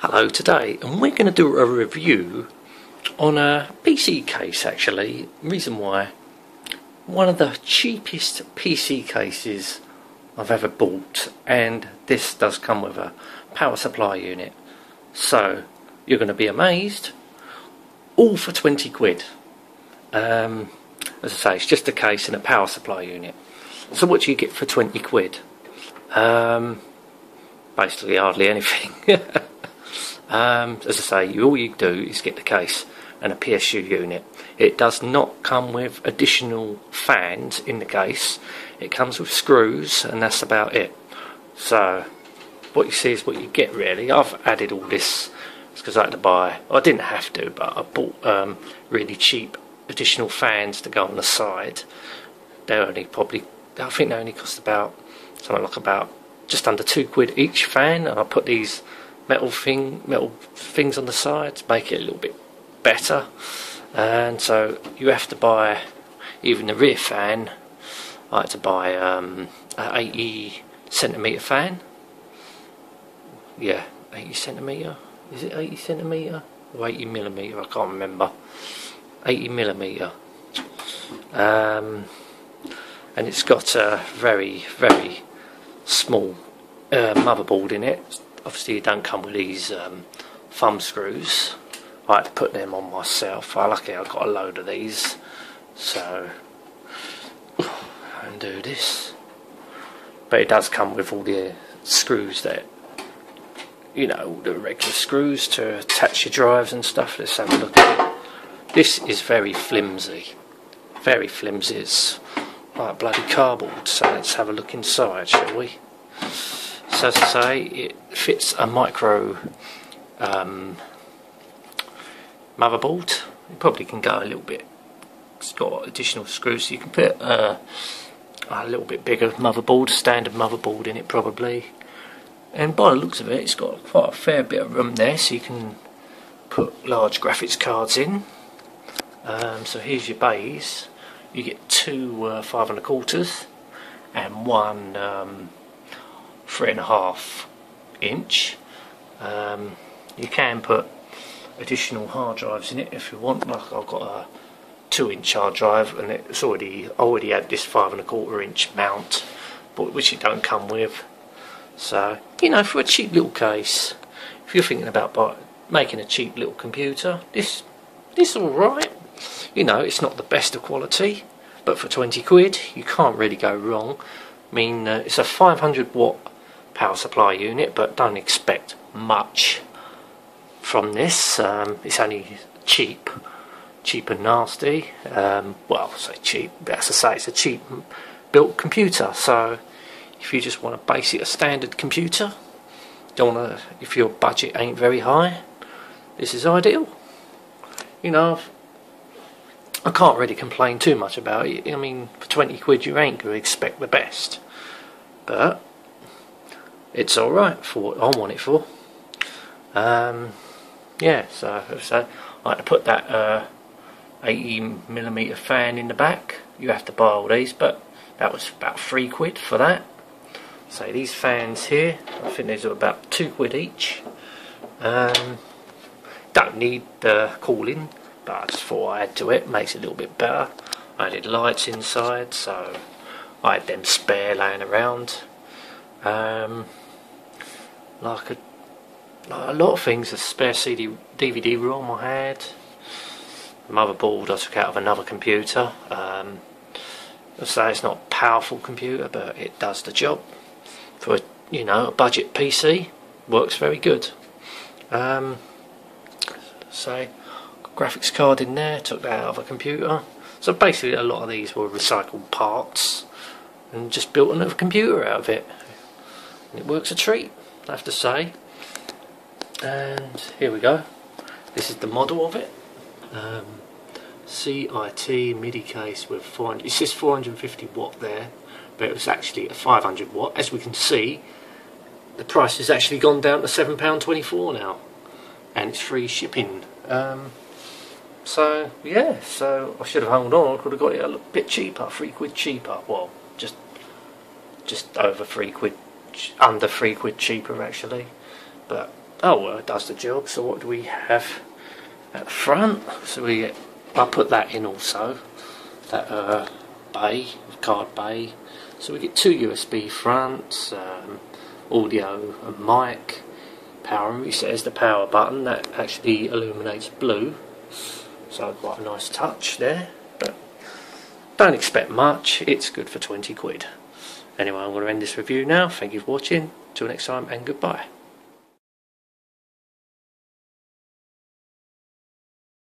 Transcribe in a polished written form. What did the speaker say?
Hello today, and we're going to do a review on a PC case actually. Reason why, one of the cheapest PC cases I've ever bought, and this does come with a power supply unit. So you're going to be amazed, all for 20 quid. As I say, it's just a case and a power supply unit. So what do you get for 20 quid? Basically hardly anything. As I say, all you do is get the case and a PSU unit. It does not come with additional fans in the case. It comes with screws, and that's about it. So what you see is what you get really. I've added all this because I had to buy, I didn't have to, but I bought really cheap additional fans to go on the side. They're only probably, I think they only cost about something like about just under 2 quid each fan, and I put these metal things on the side to make it a little bit better. And so you have to buy, even the rear fan, I had to buy an 80cm fan. Yeah, 80cm. Is it 80cm or 80mm? I can't remember. 80mm. And it's got a very, very small motherboard in it. Obviously you don't come with these thumb screws. I had to put them on myself. Luckily I got a load of these, so undo this. But it does come with all the screws that, you know, all the regular screws to attach your drives and stuff. Let's have a look at it. This is very flimsy. Very flimsy. It's like bloody cardboard. So let's have a look inside, shall we? So as I say, it fits a micro motherboard. It probably can go a little bit. It's got additional screws, so you can put a little bit bigger motherboard, standard motherboard in it probably. And by the looks of it, it's got quite a fair bit of room there, so you can put large graphics cards in. So here's your bays. You get two 500W and one 3.5 inch. You can put additional hard drives in it if you want. Like I've got a 2-inch hard drive, and it's I already had this 5.25 inch mount, but which it don't come with. So, you know, for a cheap little case, if you're thinking about making a cheap little computer, this alright. You know, it's not the best of quality, but for 20 quid you can't really go wrong. I mean, it's a 500W power supply unit, but don't expect much from this. It's only cheap and nasty. Well, I say cheap, but as I say, it's a cheap built computer. So if you just want a basic, a standard computer, if your budget ain't very high, this is ideal. You know, I can't really complain too much about it. I mean, for 20 quid you ain't going to expect the best, but it's alright for what I want it for. Yeah, so I had to put that 80mm fan in the back. You have to buy all these, but that was about 3 quid for that. So these fans here, I think these are about 2 quid each. Don't need the cooling, but I just thought I add to it, makes it a little bit better. I added lights inside, so I had them spare laying around. Like a lot of things, a spare DVD ROM I had. The motherboard I took out of another computer. I'd say it's not a powerful computer, but it does the job. For, you know, a budget PC, works very good. So, graphics card in there, took that out of a computer. So basically a lot of these were recycled parts and just built another computer out of it. And it works a treat, I have to say. And here we go. This is the model of it. CIT MIDI case with 400. It says 450W there, but it was actually a 500W. As we can see, the price has actually gone down to £7.24 now, and it's free shipping. So yeah, so I should have hung on. I could have got it a bit cheaper, 3 quid cheaper. Well, just over 3 quid, under 3 quid cheaper actually. But oh well, it does the job. So what do we have at the front? So I put that in also, that bay, card bay. So we get 2 USB fronts, audio and mic, power and reset. There's the power button that actually illuminates blue, so quite a nice touch there, but don't expect much. It's good for 20 quid. Anyway, I'm going to end this review now. Thank you for watching. Till next time, and goodbye.